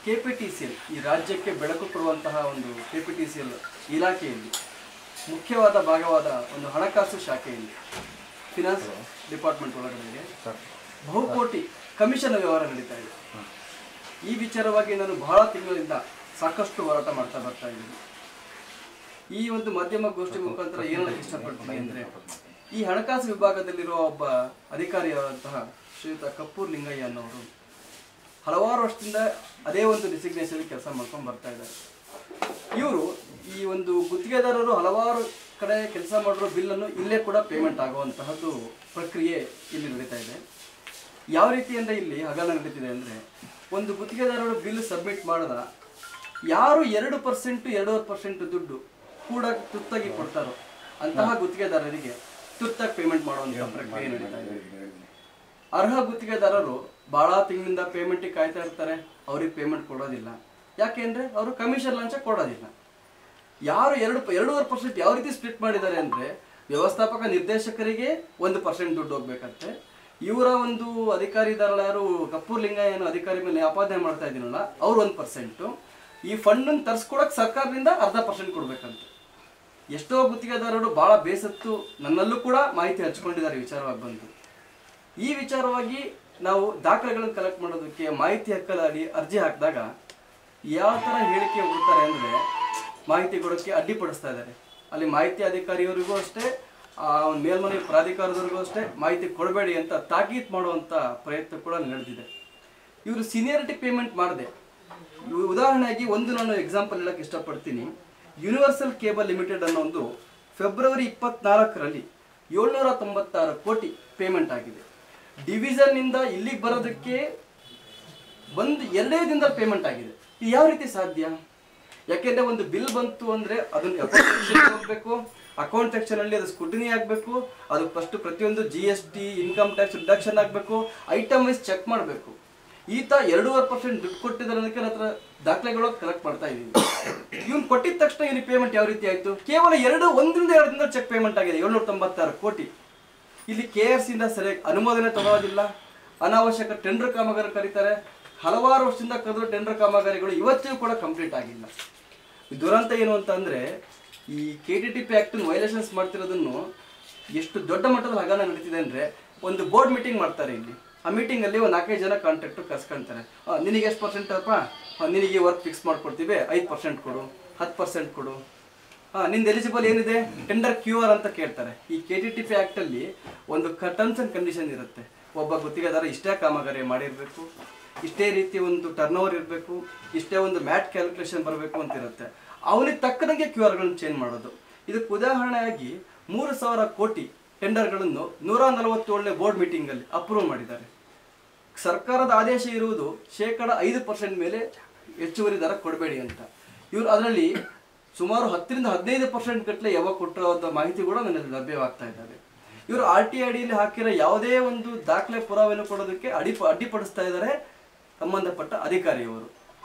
KPTCL ಈ ರಾಜ್ಯಕ್ಕೆ ಬೆಳಕು ಕೊಡುವಂತಹ ಒಂದು KPTCL ಇಲಾಖೆಯಲ್ಲಿ ಮುಖ್ಯವಾದ ಭಾಗವಾದ ಒಂದು ಹಣಕಾಸು ಶಾಖೆಯಲ್ಲಿ ಫಿನಾನ್ಸ್ ಡಿಪಾರ್ಟ್ಮೆಂಟ್ ಒಳಗಡೆ ಬಹುಕೋಟಿ ಕಮಿಷನ್ ವ್ಯವಹಾರ ನಡೀತಾ ಇದೆ. ಈ ವಿಚಾರವಾಗಿ ನಾನು ಬಹಳ ತಿಂಗಳಿಂದ ಸಾಕಷ್ಟು ಹೋರಾಟ ಮಾಡ್ತಾ ಬರ್ತಾ ಇದ್ದೀನಿ. ಈ ಒಂದು ಮಾಧ್ಯಮ ಗೋಷ್ಠಿ ಮುಖಾಂತರ ಏನು ಇಷ್ಟಪಡ್ತೀನಿ ಅಂದರೆ, ಈ ಹಣಕಾಸು ವಿಭಾಗದಲ್ಲಿರುವ ಒಬ್ಬ ಅಧಿಕಾರಿಯಾದಂತಹ ಶ್ರೀಯುತ ಕಪ್ಪೂರ್ ಲಿಂಗಯ್ಯ ಅನ್ನೋರು ಹಲವಾರು ವರ್ಷದಿಂದ ಅದೇ ಒಂದು ಡಿಸಿಗ್ನೇಷನ್ ಕೆಲಸ ಮಾಡ್ಕೊಂಡು ಬರ್ತಾ ಇದ್ದಾರೆ. ಇವರು ಈ ಒಂದು ಗುತ್ತಿಗೆದಾರರು ಹಲವಾರು ಕಡೆ ಕೆಲಸ ಮಾಡಿರೋ ಬಿಲ್ಲನ್ನು ಇಲ್ಲೇ ಕೂಡ ಪೇಮೆಂಟ್ ಆಗುವಂತಹದ್ದು ಪ್ರಕ್ರಿಯೆ ಇಲ್ಲಿ ನಡೀತಾ ಇದೆ. ಯಾವ ರೀತಿ ಅಂದರೆ ಇಲ್ಲಿ ಹಗರಣ ನಡೀತಿದೆ ಅಂದರೆ, ಒಂದು ಗುತ್ತಿಗೆದಾರರು ಬಿಲ್ ಸಬ್ಮಿಟ್ ಮಾಡಿದ ಯಾರು 2% 2.5% ದುಡ್ಡು ಕೂಡ ತುರ್ತಾಗಿ ಕೊಡ್ತಾರೋ ಅಂತಹ ಗುತ್ತಿಗೆದಾರರಿಗೆ ತುರ್ತಾಗಿ ಪೇಮೆಂಟ್ ಮಾಡುವಂತಹ ಪ್ರಕ್ರಿಯೆ ನಡೀತಾ ಇದೆ. ಅರ್ಹ ಗುತ್ತಿಗೆದಾರರು ಬಹಳ ತಿಂಗಳಿಂದ ಪೇಮೆಂಟಿಗೆ ಕಾಯ್ತಾ ಇರ್ತಾರೆ, ಅವ್ರಿಗೆ ಪೇಮೆಂಟ್ ಕೊಡೋದಿಲ್ಲ. ಯಾಕೆಂದರೆ ಅವರು ಕಮಿಷನ್ ಲಂಚ ಕೊಡೋದಿಲ್ಲ. ಯಾರು 2.5% ಯಾವ ರೀತಿ ಸ್ಪ್ಲಿಟ್ ಮಾಡಿದ್ದಾರೆ ಅಂದರೆ, ವ್ಯವಸ್ಥಾಪಕ ನಿರ್ದೇಶಕರಿಗೆ 1% ದುಡ್ಡು ಹೋಗ್ಬೇಕಂತೆ. ಇವರ ಒಂದು ಅಧಿಕಾರಿದಾರಳ ಯಾರು ಕಪ್ಪೂರ್ ಲಿಂಗಯ್ಯ ಏನೋ ಅಧಿಕಾರಿ ಮೇಲೆ ಆಪಾದನೆ ಮಾಡ್ತಾ ಇದ್ದೀನಲ್ಲ, ಅವ್ರು 1%. ಈ ಫಂಡನ್ನು ತರಿಸ್ಕೊಡಕ್ಕೆ ಸರ್ಕಾರದಿಂದ 0.5% ಕೊಡ್ಬೇಕಂತೆ. ಎಷ್ಟೋ ಗುತ್ತಿಗೆದಾರರು ಭಾಳ ಬೇಸತ್ತು ನನ್ನಲ್ಲೂ ಕೂಡ ಮಾಹಿತಿ ಹಂಚ್ಕೊಂಡಿದ್ದಾರೆ ವಿಚಾರವಾಗಿ ಬಂದು. ಈ ವಿಚಾರವಾಗಿ ನಾವು ದಾಖಲೆಗಳನ್ನು ಕಲೆಕ್ಟ್ ಮಾಡೋದಕ್ಕೆ ಮಾಹಿತಿ ಹಕ್ಕಲ್ಲಿ ಅರ್ಜಿ ಹಾಕಿದಾಗ ಯಾವ ಥರ ಹೇಳಿಕೆ ಕೊಡ್ತಾರೆ ಅಂದರೆ, ಮಾಹಿತಿ ಕೊಡೋಕ್ಕೆ ಅಡ್ಡಿಪಡಿಸ್ತಾ ಇದ್ದಾರೆ. ಅಲ್ಲಿ ಮಾಹಿತಿ ಅಧಿಕಾರಿಯವರಿಗೂ ಅಷ್ಟೇ, ಮೇಲ್ಮನೆ ಪ್ರಾಧಿಕಾರದವರಿಗೂ ಅಷ್ಟೇ ಮಾಹಿತಿ ಕೊಡಬೇಡಿ ಅಂತ ತಾಕೀತು ಮಾಡುವಂಥ ಪ್ರಯತ್ನ ಕೂಡ ನಡೆದಿದೆ. ಇವರು ಸೀನಿಯರಿಟಿ ಪೇಮೆಂಟ್ ಮಾಡಿದೆ. ಉದಾಹರಣೆಯಾಗಿ ಒಂದು ನಾನು ಎಕ್ಸಾಂಪಲ್ ಹೇಳಕ್ಕೆ ಇಷ್ಟಪಡ್ತೀನಿ. ಯೂನಿವರ್ಸಲ್ ಕೇಬಲ್ ಲಿಮಿಟೆಡ್ ಅನ್ನೋ ಒಂದು ಫೆಬ್ರವರಿ 24ರಲ್ಲಿ 796 ಕೋಟಿ ಪೇಮೆಂಟ್ ಆಗಿದೆ. ಡಿವಿಷನ್ನಿಂದ ಇಲ್ಲಿಗೆ ಬರೋದಕ್ಕೆ ಒಂದು 2 ದಿನದಲ್ಲಿ ಪೇಮೆಂಟ್ ಆಗಿದೆ. ಇದು ಯಾವ ರೀತಿ ಸಾಧ್ಯ? ಯಾಕೆಂದರೆ ಒಂದು ಬಿಲ್ ಬಂತು ಅಂದರೆ ಅದನ್ನು ಅಕೌಂಟ್ ಸೆಕ್ಷನ್ ಹೋಗಬೇಕು, ಅಕೌಂಟ್ ಸೆಕ್ಷನಲ್ಲಿ ಅದು ಸ್ಕ್ರೂಟಿನಿ ಆಗಬೇಕು, ಅದು ಫಸ್ಟ್ ಪ್ರತಿಯೊಂದು GST ಇನ್ಕಮ್ ಟ್ಯಾಕ್ಸ್ ರಿಡಕ್ಷನ್ ಆಗಬೇಕು, ಐಟಮ್ ವೈಸ್ ಚೆಕ್ ಮಾಡಬೇಕು. ಈತ 2.5% ದುಡ್ಡು ಕೊಟ್ಟಿದ್ದಾರೆ ಅನ್ನೋದಕ್ಕೆ ನನ್ನ ಹತ್ರ ದಾಖಲೆಗಳು ಕಲೆಕ್ಟ್ ಮಾಡ್ತಾ ಇದ್ದೀನಿ. ಇವ್ನು ಕೊಟ್ಟಿದ ತಕ್ಷಣ ಇವನಿಗೆ ಪೇಮೆಂಟ್ ಯಾವ ರೀತಿ ಆಯಿತು? ಕೇವಲ 1 ದಿನದ ಚೆಕ್ ಪೇಮೆಂಟ್ ಆಗಿದೆ 796 ಕೋಟಿ. ಇಲ್ಲಿ KRC ಇಂದ ಸರಿಯಾಗಿ ಅನುಮೋದನೆ ತಗೊಳ್ಳೋದಿಲ್ಲ, ಅನಾವಶ್ಯಕ ಟೆಂಡರ್ ಕಾಮಗಾರಿ ಕರೀತಾರೆ. ಹಲವಾರು ವರ್ಷದಿಂದ ಕರೆದ ಟೆಂಡರ್ ಕಾಮಗಾರಿಗಳು ಇವತ್ತಿಗೂ ಕೂಡ ಕಂಪ್ಲೀಟ್ ಆಗಿಲ್ಲ. ದುರಂತ ಏನು ಅಂತ ಅಂದರೆ, ಈ KTTP ಆ್ಯಕ್ಟನ್ನು ವೈಲೇಷನ್ಸ್ ಮಾಡ್ತಿರೋದನ್ನು ಎಷ್ಟು ದೊಡ್ಡ ಮಟ್ಟದಲ್ಲಿ ಹಗರಣ ನಡೀತಿದೆ ಅಂದರೆ, ಒಂದು ಬೋರ್ಡ್ ಮೀಟಿಂಗ್ ಮಾಡ್ತಾರೆ ಇಲ್ಲಿ. ಆ ಮೀಟಿಂಗಲ್ಲಿ ಒಂದು 4-5 ಜನ ಕಾಂಟ್ರಾಕ್ಟರ್ ಕರ್ಸ್ಕೊಳ್ತಾರೆ. ನಿನಗೆ ಎಷ್ಟು % ಅಪ್ಪ, ನಿನಗೆ ವರ್ಕ್ ಫಿಕ್ಸ್ ಮಾಡಿಕೊಡ್ತೀವಿ, 5% ಕೊಡು, 10% ಕೊಡು, ನಿಂದು ಎಲಿಜಿಬಲ್ ಏನಿದೆ, ಟೆಂಡರ್ QR ಅಂತ ಕೇಳ್ತಾರೆ. ಈ KTTP ಆ್ಯಕ್ಟಲ್ಲಿ ಒಂದು ಟರ್ಮ್ಸ್ ಆ್ಯಂಡ್ ಕಂಡೀಷನ್ ಇರುತ್ತೆ. ಒಬ್ಬ ಗುತ್ತಿಗೆದಾರ ಇಷ್ಟೇ ಕಾಮಗಾರಿ ಮಾಡಿರಬೇಕು, ಇಷ್ಟೇ ರೀತಿ ಒಂದು ಟರ್ನ್ ಓವರ್ ಇರಬೇಕು, ಇಷ್ಟೇ ಒಂದು ಮ್ಯಾಟ್ ಕ್ಯಾಲ್ಕುಲೇಷನ್ ಬರಬೇಕು ಅಂತ ಇರುತ್ತೆ. ಅವನಿಗೆ ತಕ್ಕದಂಗೆ QRಗಳನ್ನು ಚೇಂಜ್ ಮಾಡೋದು. ಇದಕ್ಕೆ ಉದಾಹರಣೆಯಾಗಿ 3,000 ಕೋಟಿ ಟೆಂಡರ್ಗಳನ್ನು 147ನೇ ಬೋರ್ಡ್ ಮೀಟಿಂಗಲ್ಲಿ ಅಪ್ರೂವ್ ಮಾಡಿದ್ದಾರೆ. ಸರ್ಕಾರದ ಆದೇಶ ಇರುವುದು 5% ಮೇಲೆ ಹೆಚ್ಚುವರಿ ದರ ಕೊಡಬೇಡಿ ಅಂತ. ಇವರು ಅದರಲ್ಲಿ ಸುಮಾರು 10ರಿಂದ 15% ಗಟ್ಟಲೆ ಯಾವಾಗ ಕೊಟ್ಟಿರುವಂಥ ಮಾಹಿತಿ ಕೂಡ ನನಗೆ ಲಭ್ಯವಾಗ್ತಾ ಇದ್ದಾವೆ. ಇವರು RTIDಯಲ್ಲಿ ಹಾಕಿರೋ ಯಾವುದೇ ಒಂದು ದಾಖಲೆ ಪುರಾವೆಯನ್ನು ಕೊಡೋದಕ್ಕೆ ಅಡ್ಡಿಪಡಿಸ್ತಾ ಇದ್ದಾರೆ ಸಂಬಂಧಪಟ್ಟ ಅಧಿಕಾರಿಯವರು.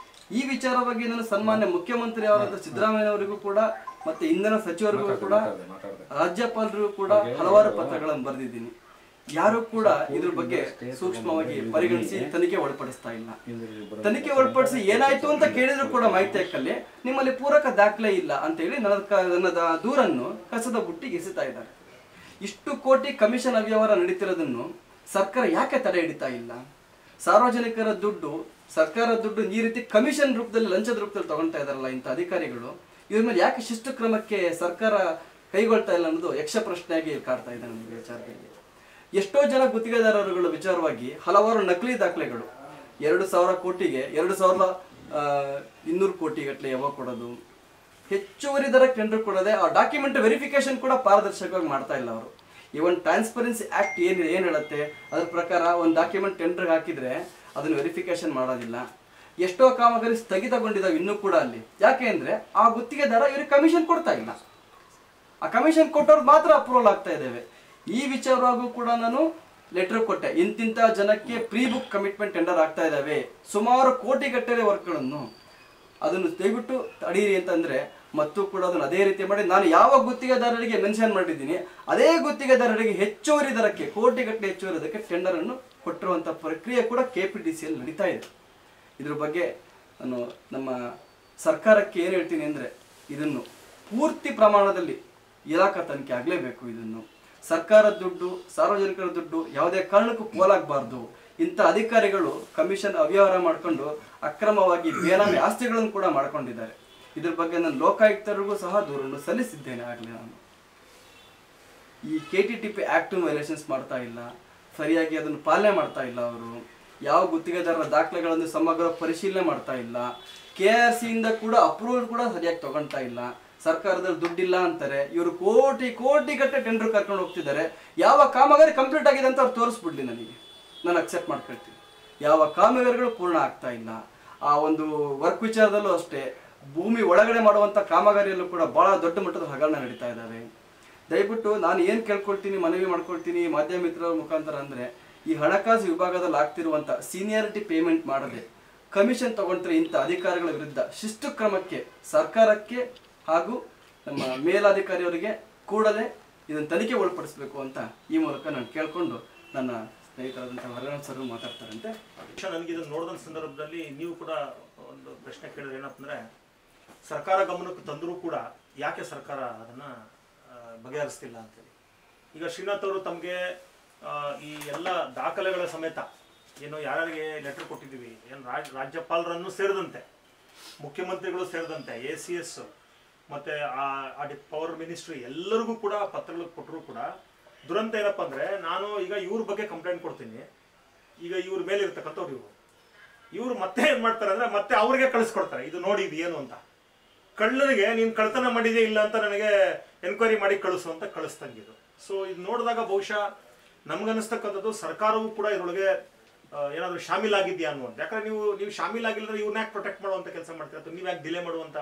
ಈ ವಿಚಾರವಾಗಿ ನಾನು ಸನ್ಮಾನ್ಯ ಮುಖ್ಯಮಂತ್ರಿ ಅವರಾದ ಸಿದ್ದರಾಮಯ್ಯನವರಿಗೂ ಕೂಡ ಮತ್ತೆ ಇಂಧನ ಸಚಿವರಿಗೂ ಕೂಡ ರಾಜ್ಯಪಾಲರಿಗೂ ಕೂಡ ಹಲವಾರು ಪತ್ರಗಳನ್ನು ಬರೆದಿದ್ದೀನಿ. ಯಾರು ಕೂಡ ಇದ್ರ ಬಗ್ಗೆ ಸೂಕ್ಷ್ಮವಾಗಿ ಪರಿಗಣಿಸಿ ತನಿಖೆ ಒಳಪಡಿಸ್ತಾ ಇಲ್ಲ. ತನಿಖೆ ಒಳಪಡಿಸಿ ಏನಾಯ್ತು ಅಂತ ಕೇಳಿದ್ರು ಕೂಡ ಮಾಹಿತಿ ಹಕ್ಕಲ್ಲಿ ನಿಮ್ಮಲ್ಲಿ ಪೂರಕ ದಾಖಲೆ ಇಲ್ಲ ಅಂತ ಹೇಳಿ ನನ್ನ ದೂರನ್ನು ಕಸದ ಬುಟ್ಟಿಗೆ ಎಸೆತಾ ಇದ್ದಾರೆ. ಇಷ್ಟು ಕೋಟಿ ಕಮಿಷನ್ ಅವ್ಯವಹಾರ ನಡೀತಿರೋದನ್ನು ಸರ್ಕಾರ ಯಾಕೆ ತಡೆ ಹಿಡಿತಾ ಇಲ್ಲ? ಸಾರ್ವಜನಿಕರ ದುಡ್ಡು, ಸರ್ಕಾರದ ದುಡ್ಡು ಈ ರೀತಿ ಕಮಿಷನ್ ರೂಪದಲ್ಲಿ, ಲಂಚದ ರೂಪದಲ್ಲಿ ತಗೊಳ್ತಾ ಇದಾರಲ್ಲ ಇಂಥ ಅಧಿಕಾರಿಗಳು, ಇವ್ರ ಮೇಲೆ ಯಾಕೆ ಶಿಸ್ತು ಕ್ರಮಕ್ಕೆ ಸರ್ಕಾರ ಕೈಗೊಳ್ತಾ ಇಲ್ಲ ಅನ್ನೋದು ಯಕ್ಷ ಪ್ರಶ್ನೆಯಾಗಿ ಕಾಡ್ತಾ ಇದೆ ನಮಗೆ ವಿಚಾರದಲ್ಲಿ. ಎಷ್ಟೋ ಜನ ಗುತ್ತಿಗೆದಾರರುಗಳ ವಿಚಾರವಾಗಿ ಹಲವಾರು ನಕಲಿ ದಾಖಲೆಗಳು, 2,000 ಕೋಟಿಗೆ 2,200 ಕೋಟಿ ಗಟ್ಟಲೆ ಯಾವಾಗ ಕೊಡೋದು, ಹೆಚ್ಚುವರಿ ದರ ಟೆಂಡರ್ ಕೊಡೋದೆ, ಆ ಡಾಕ್ಯುಮೆಂಟ್ ವೆರಿಫಿಕೇಶನ್ ಕೂಡ ಪಾರದರ್ಶಕವಾಗಿ ಮಾಡ್ತಾ ಇಲ್ಲ ಅವರು. ಇವನ್ ಟ್ರಾನ್ಸ್ಪರೆನ್ಸಿ ಆ್ಯಕ್ಟ್ ಏನು ಹೇಳುತ್ತೆ ಅದ್ರ ಪ್ರಕಾರ ಒಂದು ಡಾಕ್ಯುಮೆಂಟ್ ಟೆಂಡರ್ಗೆ ಹಾಕಿದರೆ ಅದನ್ನು ವೆರಿಫಿಕೇಶನ್ ಮಾಡೋದಿಲ್ಲ. ಎಷ್ಟೋ ಕಾಮಗಾರಿ ಸ್ಥಗಿತಗೊಂಡಿದ್ದಾವೆ ಇನ್ನೂ ಕೂಡ ಅಲ್ಲಿ. ಯಾಕೆ ಅಂದರೆ ಆ ಗುತ್ತಿಗೆದಾರ ಇವ್ರಿಗೆ ಕಮಿಷನ್ ಕೊಡ್ತಾ ಇಲ್ಲ. ಆ ಕಮಿಷನ್ ಕೊಟ್ಟವ್ರು ಮಾತ್ರ ಅಪ್ರೂವಲ್ ಆಗ್ತಾ ಇದ್ದೇವೆ. ಈ ವಿಚಾರವಾಗೂ ಕೂಡ ನಾನು ಲೆಟರ್ ಕೊಟ್ಟೆ. ಇಂತಿಂಥ ಜನಕ್ಕೆ ಪ್ರೀ ಬುಕ್ ಕಮಿಟ್ಮೆಂಟ್ ಟೆಂಡರ್ ಆಗ್ತಾ ಇದ್ದಾವೆ, ಸುಮಾರು ಕೋಟಿಗಟ್ಟಲೆ ವರ್ಕ್ಗಳನ್ನು, ಅದನ್ನು ದಯವಿಟ್ಟು ತಡೀರಿ ಅಂತಂದರೆ ಮತ್ತು ಕೂಡ ಅದನ್ನು ಅದೇ ರೀತಿ ಮಾಡಿ ನಾನು ಯಾವ ಗುತ್ತಿಗೆದಾರರಿಗೆ ಮೆನ್ಷನ್ ಮಾಡಿದ್ದೀನಿ ಅದೇ ಗುತ್ತಿಗೆದಾರರಿಗೆ ಹೆಚ್ಚುವರಿ ದರಕ್ಕೆ, ಕೋಟಿಗಟ್ಟಲೆ ಹೆಚ್ಚುವರಿ ದರಕ್ಕೆ ಟೆಂಡರನ್ನು ಕೊಟ್ಟಿರುವಂಥ ಪ್ರಕ್ರಿಯೆ ಕೂಡ KPTCL ನಡೀತಾ ಇದೆ. ಇದ್ರ ಬಗ್ಗೆ ನಾನು ನಮ್ಮ ಸರ್ಕಾರಕ್ಕೆ ಏನು ಹೇಳ್ತೀನಿ ಅಂದರೆ, ಇದನ್ನು ಪೂರ್ತಿ ಪ್ರಮಾಣದಲ್ಲಿ ಇಲಾಖಾ ತನಿಖೆ ಆಗಲೇಬೇಕು. ಇದನ್ನು ಸರ್ಕಾರದ ದುಡ್ಡು, ಸಾರ್ವಜನಿಕರ ದುಡ್ಡು ಯಾವುದೇ ಕಾರಣಕ್ಕೂ ಪೋಲಾಗಬಾರ್ದು. ಇಂಥ ಅಧಿಕಾರಿಗಳು ಕಮಿಷನ್ ಅವ್ಯವಹಾರ ಮಾಡಿಕೊಂಡು ಅಕ್ರಮವಾಗಿ ಬೇನಾಮಿ ಆಸ್ತಿಗಳನ್ನು ಕೂಡ ಮಾಡ್ಕೊಂಡಿದ್ದಾರೆ. ಇದ್ರ ಬಗ್ಗೆ ನಾನು ಲೋಕಾಯುಕ್ತರಿಗೂ ಸಹ ದೂರನ್ನು ಸಲ್ಲಿಸಿದ್ದೇನೆ. ಆಗಲೇ ನಾನು ಈ KTTP ಆ್ಯಕ್ಟ್ ವೈಲೇಷನ್ಸ್ ಮಾಡ್ತಾ ಇಲ್ಲ, ಸರಿಯಾಗಿ ಅದನ್ನು ಪಾಲನೆ ಮಾಡ್ತಾ ಇಲ್ಲ. ಅವರು ಯಾವ ಗುತ್ತಿಗೆದಾರರ ದಾಖಲೆಗಳನ್ನು ಸಮಗ್ರ ಪರಿಶೀಲನೆ ಮಾಡ್ತಾ ಇಲ್ಲ. KRC ಇಂದ ಕೂಡ ಅಪ್ರೂವಲ್ ಕೂಡ ಸರಿಯಾಗಿ ತಗೊಳ್ತಾ ಇಲ್ಲ. ಸರ್ಕಾರದಲ್ಲಿ ದುಡ್ಡಿಲ್ಲ ಅಂತಾರೆ, ಇವರು ಕೋಟಿ ಗಟ್ಟಲೆ ಟೆಂಡರ್ ಕರ್ಕೊಂಡು ಹೋಗ್ತಿದ್ದಾರೆ. ಯಾವ ಕಾಮಗಾರಿ ಕಂಪ್ಲೀಟ್ ಆಗಿದೆ ಅಂತ ಅವ್ರು ತೋರಿಸ್ಬಿಡ್ಲಿ, ನನಗೆ ನಾನು ಅಕ್ಸೆಪ್ಟ್ ಮಾಡ್ಕೊಳ್ತೀನಿ. ಯಾವ ಕಾಮಗಾರಿಗಳು ಪೂರ್ಣ ಆಗ್ತಾ ಇಲ್ಲ. ಆ ಒಂದು ವರ್ಕ್ ವಿಚಾರದಲ್ಲೂ ಅಷ್ಟೇ, ಭೂಮಿ ಒಳಗಡೆ ಮಾಡುವಂಥ ಕಾಮಗಾರಿಯಲ್ಲೂ ಕೂಡ ಭಾಳ ದೊಡ್ಡ ಮಟ್ಟದ ಹಗರಣ ನಡೀತಾ ಇದ್ದಾವೆ. ದಯವಿಟ್ಟು ನಾನು ಏನು ಕೇಳ್ಕೊಳ್ತೀನಿ, ಮನವಿ ಮಾಡ್ಕೊಳ್ತೀನಿ ಮಾಧ್ಯಮ ಮಿತ್ರರ ಮುಖಾಂತರ ಅಂದರೆ, ಈ ಹಣಕಾಸು ವಿಭಾಗದಲ್ಲಿ ಆಗ್ತಿರುವಂಥ ಸೀನಿಯಾರಿಟಿ ಪೇಮೆಂಟ್ ಮಾಡದೆ ಕಮಿಷನ್ ತಗೊಂಡ್ರೆ ಇಂಥ ಅಧಿಕಾರಿಗಳ ವಿರುದ್ಧ ಶಿಸ್ತು ಕ್ರಮಕ್ಕೆ ಸರ್ಕಾರಕ್ಕೆ ಹಾಗೂ ನಮ್ಮ ಮೇಲಾಧಿಕಾರಿಯವರಿಗೆ ಕೂಡಲೇ ಇದನ್ನು ತನಿಖೆ ಒಳಪಡಿಸಬೇಕು ಅಂತ ಈ ಮೂಲಕ ನಾನು ಕೇಳಿಕೊಂಡು ನನ್ನ ಸ್ನೇಹಿತರಾದಂಥ ಹರಿನಾಥ್ ಸರ್ ಮಾತಾಡ್ತಾರಂತೆ. ನನಗೆ ಇದನ್ನು ನೋಡಿದ ಸಂದರ್ಭದಲ್ಲಿ ನೀವು ಕೂಡ ಒಂದು ಪ್ರಶ್ನೆ ಕೇಳಿದ್ರೆ ಏನಪ್ಪ ಅಂದರೆ, ಸರ್ಕಾರ ಗಮನಕ್ಕೆ ತಂದರೂ ಕೂಡ ಯಾಕೆ ಸರ್ಕಾರ ಅದನ್ನು ಬಗೆಹರಿಸ್ತಿಲ್ಲ ಅಂತೇಳಿ. ಈಗ ಶ್ರೀನಾಥ್ ಅವರು ತಮಗೆ ಈ ಎಲ್ಲ ದಾಖಲೆಗಳ ಸಮೇತ ಏನು ಯಾರ್ಯಾರಿಗೆ ಲೆಟರ್ ಕೊಟ್ಟಿದ್ದೀವಿ, ಏನು ರಾಜ್ಯಪಾಲರನ್ನು ಸೇರಿದಂತೆ, ಮುಖ್ಯಮಂತ್ರಿಗಳು ಸೇರಿದಂತೆ, ACS ಮತ್ತು ಪವರ್ ಮಿನಿಸ್ಟ್ರಿ ಎಲ್ಲರಿಗೂ ಕೂಡ ಪತ್ರಗಳು ಕೊಟ್ಟರು ಕೂಡ ದುರಂತ ಏನಪ್ಪ ಅಂದರೆ, ನಾನು ಈಗ ಇವ್ರ ಬಗ್ಗೆ ಕಂಪ್ಲೇಂಟ್ ಕೊಡ್ತೀನಿ. ಈಗ ಇವ್ರ ಮೇಲೆ ಇರ್ತಕ್ಕಂಥವ್ರು ಇವರು ಮತ್ತೆ ಏನು ಮಾಡ್ತಾರೆ ಅಂದರೆ, ಮತ್ತೆ ಅವ್ರಿಗೆ ಕಳಿಸ್ಕೊಡ್ತಾರೆ, ಇದು ನೋಡಿ ಇದು ಏನು ಅಂತ. ಕಳ್ಳನಿಗೆ ನೀನು ಕಳ್ತನ ಮಾಡಿದೆಯೇ ಇಲ್ಲ ಅಂತ ನನಗೆ ಎನ್ಕ್ವೈರಿ ಮಾಡಿ ಕಳಿಸು ಅಂತ ಕಳಿಸ್ತಂಗಿದು. ಸೊ ಇದು ನೋಡಿದಾಗ ಬಹುಶಃ ನಮ್ಗನ್ನಿಸ್ತಕ್ಕಂಥದ್ದು ಸರ್ಕಾರವೂ ಕೂಡ ಇದರೊಳಗೆ ಏನಾದರೂ ಶಾಮೀಲಾಗಿದೆಯಾ ಅನ್ನುವಂಥ. ಯಾಕಂದ್ರೆ ನೀವು ಶಾಮೀಲಾಗಿಲ್ಲದ್ರೆ ಇವ್ರನ್ನ ಯಾಕೆ ಪ್ರೊಟೆಕ್ಟ್ ಮಾಡುವಂಥ ಕೆಲಸ ಮಾಡ್ತೀರಿ, ಅಥವಾ ನೀವು ಯಾಕೆ ಡಿಲೇ ಮಾಡುವಂಥ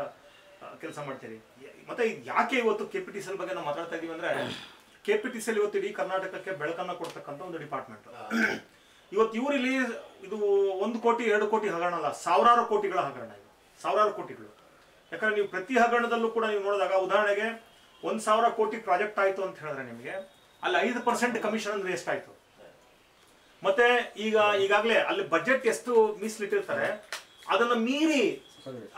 ಕೆಲಸ ಮಾಡ್ತೀರಿ. ಮತ್ತೆ ಯಾಕೆ ಇವತ್ತು KPTCL ಬಗ್ಗೆ ನಾವು ಮಾತಾಡ್ತಾ ಇದೀವಿ ಅಂದರೆ, KPTCL ಇವತ್ತು ಇಡೀ ಕರ್ನಾಟಕಕ್ಕೆ ಬೆಳಕನ್ನು ಕೊಡ್ತಕ್ಕಂಥ ಒಂದು ಡಿಪಾರ್ಟ್ಮೆಂಟ್. ಇವತ್ತು ಇವರಲ್ಲಿ ಇದು 1 ಕೋಟಿ 2 ಕೋಟಿ ಹಗರಣ ಅಲ್ಲ, ಸಾವಿರಾರು ಕೋಟಿಗಳ ಹಗರಣ. ಇದು ಸಾವಿರಾರು ಕೋಟಿಗಳು. ಯಾಕಂದ್ರೆ ನೀವು ಪ್ರತಿ ಹಗರಣದಲ್ಲೂ ಕೂಡ ನೀವು ನೋಡಿದಾಗ, ಉದಾಹರಣೆಗೆ 1,000 ಕೋಟಿ ಪ್ರಾಜೆಕ್ಟ್ ಆಯಿತು ಅಂತ ಹೇಳಿದ್ರೆ ನಿಮಗೆ ಅಲ್ಲಿ 5% ಕಮಿಷನ್ ಅಂದ್ರೆ ಎಷ್ಟಾಯ್ತು. ಮತ್ತೆ ಈಗಾಗಲೇ ಅಲ್ಲಿ ಬಜೆಟ್ ಎಷ್ಟು ಮೀಸಲಿಟ್ಟಿರ್ತಾರೆ, ಅದನ್ನ ಮೀರಿ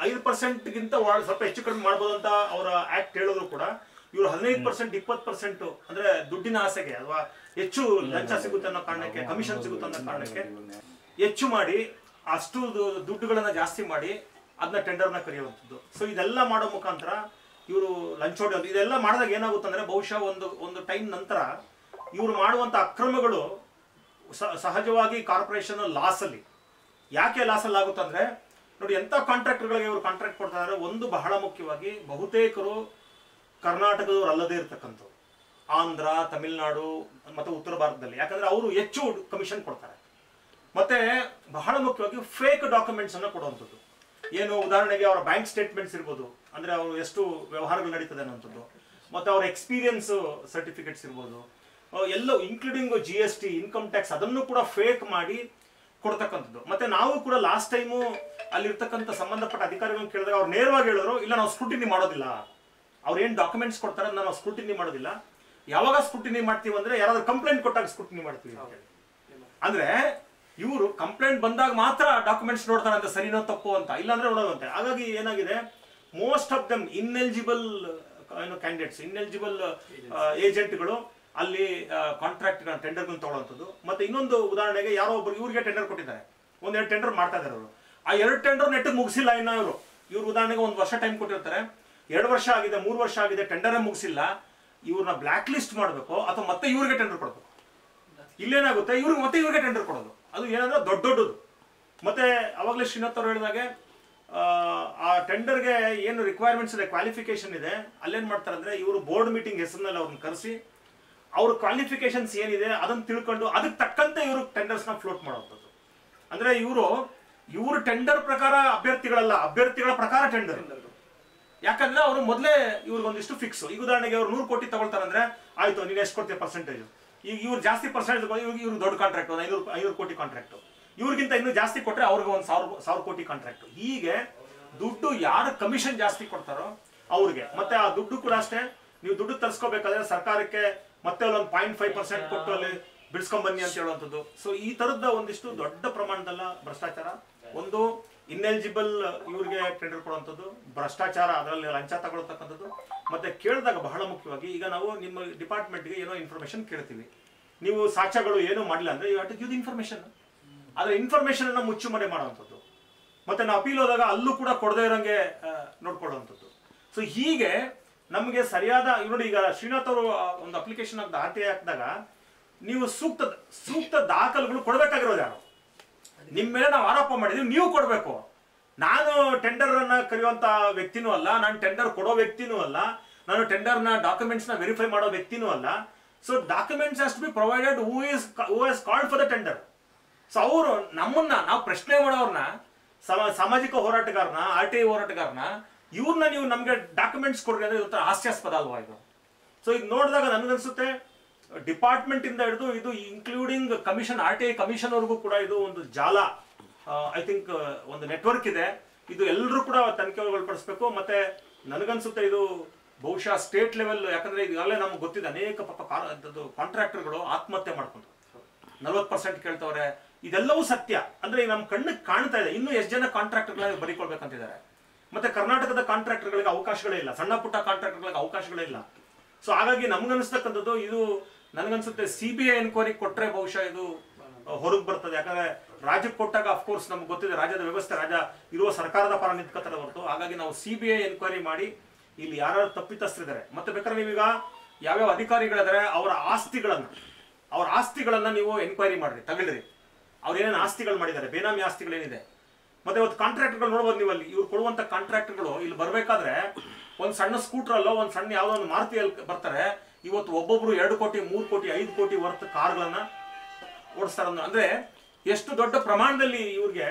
5%ಗಿಂತ ಸ್ವಲ್ಪ ಹೆಚ್ಚು ಕಡಿಮೆ ಮಾಡ್ಬೋದು ಅಂತ ಅವರ ಆಕ್ಟ್ ಹೇಳಿದ್ರು ಕೂಡ, ಇವರು 15% 20% ಅಂದ್ರೆ ದುಡ್ಡಿನ ಆಸೆಗೆ ಅಥವಾ ಹೆಚ್ಚು ಲಂಚ ಸಿಗುತ್ತೆ ಅನ್ನೋ ಕಾರಣಕ್ಕೆ, ಕಮಿಷನ್ ಸಿಗುತ್ತೆ ಅನ್ನೋ ಕಾರಣಕ್ಕೆ ಹೆಚ್ಚು ಮಾಡಿ ಅಷ್ಟು ದುಡ್ಡುಗಳನ್ನ ಜಾಸ್ತಿ ಮಾಡಿ ಅದನ್ನ ಟೆಂಡರ್ನ ಕರೆಯುವಂಥದ್ದು. ಸೊ ಇದೆಲ್ಲ ಮಾಡೋ ಮುಖಾಂತರ ಇವರು ಲಂಚ ಹೊಡೆಯೋದು. ಇದೆಲ್ಲ ಮಾಡಿದಾಗ ಏನಾಗುತ್ತೆ ಅಂದ್ರೆ, ಬಹುಶಃ ಒಂದು ಟೈಮ್ ನಂತರ ಇವರು ಮಾಡುವಂಥ ಅಕ್ರಮಗಳು ಸಹಜವಾಗಿ ಕಾರ್ಪೊರೇಷನ್ ಲಾಸಲ್ಲಿ. ಯಾಕೆ ಲಾಸಲ್ಲಿ ಆಗುತ್ತೆ ಅಂದ್ರೆ, ನೋಡಿ ಎಂಥ ಕಾಂಟ್ರಾಕ್ಟರ್ಗಳಿಗೆ ಇವರು ಕಾಂಟ್ರಾಕ್ಟ್ ಕೊಡ್ತಾ ಇದ್ದಾರೆ. ಒಂದು ಬಹಳ ಮುಖ್ಯವಾಗಿ ಬಹುತೇಕರು ಕರ್ನಾಟಕದವರು ಅಲ್ಲದೇ ಇರ್ತಕ್ಕಂಥವ್ರು, ಆಂಧ್ರ, ತಮಿಳುನಾಡು ಮತ್ತು ಉತ್ತರ ಭಾರತದಲ್ಲಿ. ಯಾಕಂದ್ರೆ ಅವರು ಹೆಚ್ಚು ಕಮಿಷನ್ ಕೊಡ್ತಾರೆ. ಮತ್ತೆ ಬಹಳ ಮುಖ್ಯವಾಗಿ ಫೇಕ್ ಡಾಕ್ಯುಮೆಂಟ್ಸ್ ಅನ್ನು ಕೊಡುವಂಥದ್ದು. ಏನು ಉದಾಹರಣೆಗೆ ಅವರ ಬ್ಯಾಂಕ್ ಸ್ಟೇಟ್ಮೆಂಟ್ಸ್ ಇರ್ಬೋದು, ಅಂದ್ರೆ ಅವರು ಎಷ್ಟು ವ್ಯವಹಾರಗಳು ನಡೀತದೆ ಅನ್ನೋಂಥದ್ದು, ಮತ್ತೆ ಅವರ ಎಕ್ಸ್ಪೀರಿಯನ್ಸ್ ಸರ್ಟಿಫಿಕೇಟ್ಸ್ ಇರ್ಬೋದು, ಎಲ್ಲ ಇನ್ಕ್ಲೂಡಿಂಗ್ GST, ಇನ್ಕಮ್ ಟ್ಯಾಕ್ಸ್, ಅದನ್ನು ಕೂಡ ಫೇಕ್ ಮಾಡಿ ಕೊಡ್ತಕ್ಕಂಥದ್ದು. ಮತ್ತೆ ನಾವು ಕೂಡ ಲಾಸ್ಟ್ ಟೈಮು ಅಲ್ಲಿರ್ತಕ್ಕಂಥ ಸಂಬಂಧಪಟ್ಟ ಅಧಿಕಾರಿಗಳನ್ನ ಕೇಳಿದಾಗ ಅವ್ರು ನೇರವಾಗಿ ಹೇಳಿದ್ರು, ಇಲ್ಲ ನಾವು ಸ್ಕ್ರೂಟಿನಿ ಮಾಡೋದಿಲ್ಲ, ಅವ್ರು ಏನು ಡಾಕ್ಯುಮೆಂಟ್ಸ್ ಕೊಡ್ತಾರೆ ಅದನ್ನ ನಾವು ಸ್ಕ್ರೂಟಿನಿ ಮಾಡೋದಿಲ್ಲ. ಯಾವಾಗ ಸ್ಕ್ರೂಟಿನಿ ಮಾಡ್ತೀವಿ ಅಂದ್ರೆ, ಯಾರಾದ್ರೂ ಕಂಪ್ಲೇಂಟ್ ಕೊಟ್ಟಾಗ ಸ್ಕ್ರೂಟಿನಿ ಮಾಡ್ತೀವಿ ಅಂತ ಹೇಳಿ. ಅಂದ್ರೆ ಇವರು ಕಂಪ್ಲೇಂಟ್ ಬಂದಾಗ ಮಾತ್ರ ಡಾಕ್ಯುಮೆಂಟ್ಸ್ ನೋಡ್ತಾರೆ ಅಂತ, ಸರಿನೋ ತಪ್ಪು ಅಂತ, ಇಲ್ಲಾಂದ್ರೆ ನೋಡೋದಂತೆ. ಹಾಗಾಗಿ ಏನಾಗಿದೆ, most of them ineligible candidates, ineligible ಏಜೆಂಟ್ಗಳು ಅಲ್ಲಿ ಕಾಂಟ್ರಾಕ್ಟ್ ಟೆಂಡರ್ಗಳನ್ನ ತಗೊಳ್ಳೋಂಥದ್ದು. ಮತ್ತೆ ಇನ್ನೊಂದು ಉದಾಹರಣೆಗೆ, ಯಾರೋ ಒಬ್ಬರು ಇವ್ರಿಗೆ ಟೆಂಡರ್ ಕೊಟ್ಟಿದ್ದಾರೆ, 1-2 ಟೆಂಡರ್ ಮಾಡ್ತಾ ಇದ್ದಾರೆ ಅವರು. ಆ 2 ಟೆಂಡರ್ ನೆಟ್ಟಿಗೆ ಮುಗಿಸಿಲ್ಲ ಇನ್ನ ಇವ್ರು ಉದಾಹರಣೆಗೆ 1 ವರ್ಷ ಟೈಮ್ ಕೊಟ್ಟಿರ್ತಾರೆ, 2 ವರ್ಷ ಆಗಿದೆ, 3 ವರ್ಷ ಆಗಿದೆ, ಟೆಂಡರೇ ಮುಗಿಸಿಲ್ಲ. ಇವ್ರನ್ನ ಬ್ಲಾಕ್ ಲಿಸ್ಟ್ ಮಾಡಬೇಕು ಅಥವಾ ಮತ್ತೆ ಇವ್ರಿಗೆ ಟೆಂಡರ್ ಕೊಡಬೇಕು. ಇಲ್ಲೇನಾಗುತ್ತೆ, ಇವ್ರಿಗೆ ಟೆಂಡರ್ ಕೊಡೋದು. ಅದು ಏನಂದ್ರೆ ದೊಡ್ಡದು. ಮತ್ತೆ ಅವಾಗಲೇ ಶ್ರೀನಾಥ್ ಅವರು ಹೇಳಿದಾಗೆ, ಆ ಟೆಂಡರ್ಗೆ ಏನು ರಿಕ್ವೈರ್ಮೆಂಟ್ಸ್ ಇದೆ, ಕ್ವಾಲಿಫಿಕೇಶನ್ ಇದೆ, ಅಲ್ಲೇನ್ ಮಾಡ್ತಾರೆ ಅಂದ್ರೆ, ಇವರು ಬೋರ್ಡ್ ಮೀಟಿಂಗ್ ಹೆಸರಿನಲ್ಲಿ ಅವ್ರನ್ನ ಕರೆಸಿ ಅವ್ರ ಕ್ವಾಲಿಫಿಕೇಶನ್ಸ್ ಏನಿದೆ ಅದನ್ನ ತಿಳ್ಕೊಂಡು ಅದಕ್ಕೆ ತಕ್ಕಂತೆ ಇವರು ಟೆಂಡರ್ಸ್ನ ಫ್ಲೋಟ್ ಮಾಡೋದು. ಅಂದ್ರೆ ಇವರು ಟೆಂಡರ್ ಪ್ರಕಾರ ಅಭ್ಯರ್ಥಿಗಳಲ್ಲ, ಅಭ್ಯರ್ಥಿಗಳ ಪ್ರಕಾರ ಟೆಂಡರ್. ಯಾಕಂದ್ರೆ ಅವರು ಮೊದಲೇ ಇವ್ರಿಗೊಂದಿಷ್ಟು ಫಿಕ್ಸ್. ಈಗ ಉದಾಹರಣೆಗೆ ಅವ್ರು 100 ಕೋಟಿ ತಗೊಳ್ತಾರೆ ಅಂದ್ರೆ, ಆಯ್ತು ನೀನು ಎಷ್ಟು ಕೊಡ್ತೀಯ ಪರ್ಸೆಂಟೇಜ್. ಈಗ ಇವ್ರು ಜಾಸ್ತಿ ಪರ್ಸೆಂಟೇಜ್ ಇವ್ರು ದೊಡ್ಡ ಕಾಂಟ್ರಾಕ್ಟ್, 500 ಕೋಟಿ ಕಾಂಟ್ರಾಕ್ಟ್, ಇವ್ರಿಗಿಂತ ಇನ್ನೂ ಜಾಸ್ತಿ ಕೊಟ್ಟರೆ ಅವ್ರಿಗೆ 1,000 ಕೋಟಿ ಕಾಂಟ್ರಾಕ್ಟ್. ಹೀಗೆ ದುಡ್ಡು ಯಾರು ಕಮಿಷನ್ ಜಾಸ್ತಿ ಕೊಡ್ತಾರೋ ಅವ್ರಿಗೆ. ಮತ್ತೆ ಆ ದುಡ್ಡು ಕೂಡ ಅಷ್ಟೇ, ನೀವು ದುಡ್ಡು ತರಿಸ್ಕೋಬೇಕಾದ್ರೆ ಸರ್ಕಾರಕ್ಕೆ ಮತ್ತೆ ಅಲ್ಲೊಂದು 0.5% ಕೊಟ್ಟು ಅಲ್ಲಿ ಬಿಡಿಸ್ಕೊಂಡ್ ಬನ್ನಿ ಅಂತ ಹೇಳುವಂಥದ್ದು. ಸೊ ಈ ತರದ ಒಂದಿಷ್ಟು ದೊಡ್ಡ ಪ್ರಮಾಣದಲ್ಲ ಭ್ರಷ್ಟಾಚಾರ. ಒಂದು ಇನ್ಎಲಿಜಿಬಲ್ ಇವ್ರಿಗೆ ಟೆಂಡರ್ ಕೊಡುವಂಥದ್ದು, ಭ್ರಷ್ಟಾಚಾರ, ಅದರಲ್ಲಿ ಲಂಚ ತಗೊಳ್ತಕ್ಕಂಥದ್ದು. ಮತ್ತೆ ಕೇಳಿದಾಗ ಬಹಳ ಮುಖ್ಯವಾಗಿ ಈಗ ನಾವು ನಿಮ್ಮ ಡಿಪಾರ್ಟ್ಮೆಂಟ್ಗೆ ಏನೋ ಇನ್ಫಾರ್ಮೇಶನ್ ಕೇಳ್ತೀವಿ, ನೀವು ಸಾಕ್ಷ್ಯಗಳು ಏನೂ ಮಾಡಲಿಲ್ಲ ಅಂದ್ರೆ you have to give the information. ಆದರೆ ಇನ್ಫಾರ್ಮೇಶನ್ ಅನ್ನ ಮುಚ್ಚುಮರೆ ಮಾಡುವಂಥದ್ದು, ಮತ್ತೆ ನಾವು ಅಪೀಲ್ ಹೋದಾಗ ಅಲ್ಲೂ ಕೂಡ ಕೊಡದೇ ಇರೋಂಗೆ ನೋಡ್ಕೊಳ್ಳುವಂಥದ್ದು. ಸೊ ಹೀಗೆ ನಮಗೆ ಸರಿಯಾದ ನೋಡಿ, ಈಗ ಶ್ರೀನಾಥ್ ಅವರು ಒಂದು ಅಪ್ಲಿಕೇಶನ್ RTI ಹಾಕಿದಾಗ ನೀವು ಸೂಕ್ತ ದಾಖಲೆಗಳು ಕೊಡಬೇಕಾಗಿರೋದು ಯಾರು? ನಿಮ್ಮ ಮೇಲೆ ನಾವು ಆರೋಪ ಮಾಡಿದೀವಿ, ನೀವು ಕೊಡಬೇಕು. ನಾನು ಟೆಂಡರ್ ಅನ್ನ ಕರೆಯುವಂತ ವ್ಯಕ್ತಿನೂ ಅಲ್ಲ, ನಾನು ಟೆಂಡರ್ ಕೊಡೋ ವ್ಯಕ್ತಿನೂ ಅಲ್ಲ, ನಾನು ಟೆಂಡರ್ನ ಡಾಕ್ಯುಮೆಂಟ್ಸ್ನ ವೆರಿಫೈ ಮಾಡೋ ವ್ಯಕ್ತಿನೂ ಅಲ್ಲ. So documents has to be provided who has called for the tender. So ಅವರು ನಾವು ಪ್ರಶ್ನೆ ಮಾಡೋರ್ನ, ಸಾಮಾಜಿಕ ಹೋರಾಟಗಾರನ, RTI ಹೋರಾಟಗಾರನ, ಇವ್ರನ್ನ ನೀವು ನಮ್ಗೆ ಡಾಕ್ಯುಮೆಂಟ್ಸ್ ಕೊಡ್ರಿ ಅಂದ್ರೆ ಇದೊಂಥರ ಹಾಸ್ಯಾಸ್ಪದ ಅಲ್ವಾ ಇದು? ಸೊ ಇದು ನೋಡಿದಾಗ ನನ್ಗನ್ಸುತ್ತೆ ಡಿಪಾರ್ಟ್ಮೆಂಟ್ ಇಂದ ಹಿಡಿದು ಇದು ಇನ್ಕ್ಲೂಡಿಂಗ್ ಕಮಿಷನ್, RTI ಕಮಿಷನ್ ವರ್ಗೂ ಕೂಡ ಇದು ಒಂದು ಜಾಲ, ಐ ಥಿಂಕ್ ಒಂದು ನೆಟ್ವರ್ಕ್ ಇದೆ. ಇದು ಎಲ್ಲರೂ ಕೂಡ ತನಿಖೆ ಒಳಪಡಿಸಬೇಕು. ಮತ್ತೆ ನನಗನ್ಸುತ್ತೆ ಇದು ಬಹುಶಃ ಸ್ಟೇಟ್ ಲೆವೆಲ್, ಯಾಕಂದ್ರೆ ಈಗಾಗಲೇ ನಮ್ಗೆ ಗೊತ್ತಿದೆ ಅನೇಕ ಕಾಂಟ್ರಾಕ್ಟರ್ಗಳು ಆತ್ಮಹತ್ಯೆ ಮಾಡ್ಕೊಂಡು 40% ಕೇಳ್ತವ್ರೆ. ಇದೆಲ್ಲವೂ ಸತ್ಯ. ಅಂದ್ರೆ ನಮ್ಮ ಕಣ್ಣಿಗೆ ಕಾಣ್ತಾ ಇದೆ. ಇನ್ನೂ ಎಷ್ಟು ಜನ ಕಾಂಟ್ರಾಕ್ಟರ್ಗಳ ಬರಿಕೊಳ್ಬೇಕಂತಿದ್ದಾರೆ. ಮತ್ತೆ ಕರ್ನಾಟಕದ ಕಾಂಟ್ರಾಕ್ಟರ್ಗಳಿಗೆ ಅವಕಾಶಗಳೇ ಇಲ್ಲ, ಸಣ್ಣ ಪುಟ್ಟ ಕಾಂಟ್ರಾಕ್ಟರ್ಗಳಿಗೆ ಅವಕಾಶಗಳೇ ಇಲ್ಲ. ಸೊ ಹಾಗಾಗಿ ನಮ್ಗನ್ಸ್ತಕ್ಕಂಥದ್ದು ಇದು, ನನಗನ್ಸುತ್ತೆ CBI ಎನ್ಕ್ವೈರಿ ಕೊಟ್ರೆ ಬಹುಶಃ ಇದು ಹೊರಗೆ ಬರ್ತದೆ. ಯಾಕಂದ್ರೆ ರಾಜ್ಯಕ್ಕೆ ಕೊಟ್ಟಾಗ ಅಫ್ಕೋರ್ಸ್ ನಮ್ಗೆ ಗೊತ್ತಿದೆ ರಾಜ್ಯದ ವ್ಯವಸ್ಥೆ, ರಾಜ್ಯ ಇರುವ ಸರ್ಕಾರದ ಪರ ನಿಂತ್ಕೊತಾರೆ ಹೊರತು. ಹಾಗಾಗಿ ನಾವು CBI ಎನ್ಕ್ವೈರಿ ಮಾಡಿ ಇಲ್ಲಿ ಯಾರು ತಪ್ಪಿತಸ್ಥರಿದ್ದಾರೆ, ಮತ್ತೆ ಬೇಕಾದ್ರೆ ನೀವೀಗ ಯಾವ್ಯಾವ ಅಧಿಕಾರಿಗಳಿದ್ದಾರೆ ಅವರ ಆಸ್ತಿಗಳನ್ನ ನೀವು ಎನ್ಕ್ವೈರಿ ಮಾಡ್ರಿ, ತಗೊಳ್ರಿ. ಅವ್ರು ಏನೇನು ಆಸ್ತಿಗಳು ಮಾಡಿದ್ದಾರೆ, ಬೇನಾಮಿ ಆಸ್ತಿಗಳೇನಿದೆ. ಮತ್ತೆ ಇವತ್ತು ಕಾಂಟ್ರಾಕ್ಟರ್ಗಳು ನೋಡ್ಬೋದು ನೀವು, ಅಲ್ಲಿ ಇವ್ರು ಕೊಡುವಂತ ಕಾಂಟ್ರಾಕ್ಟರ್ಗಳು ಇಲ್ಲಿ ಬರ್ಬೇಕಾದ್ರೆ ಒಂದು ಸಣ್ಣ ಸ್ಕೂಟರ್ ಅಲ್ಲೋ ಒಂದು ಸಣ್ಣ ಯಾವುದೋ ಒಂದು ಮಾರುತಿಯಲ್ಲಿ ಬರ್ತಾರೆ. ಇವತ್ತು ಒಬ್ಬೊಬ್ರು 2 ಕೋಟಿ 3 ಕೋಟಿ 5 ಕೋಟಿ ವರ್ತ್ ಕಾರ್ಗಳನ್ನ ಓಡಿಸ್ತಾರೆ. ಅಂದ್ರೆ ಎಷ್ಟು ದೊಡ್ಡ ಪ್ರಮಾಣದಲ್ಲಿ ಇವ್ರಿಗೆ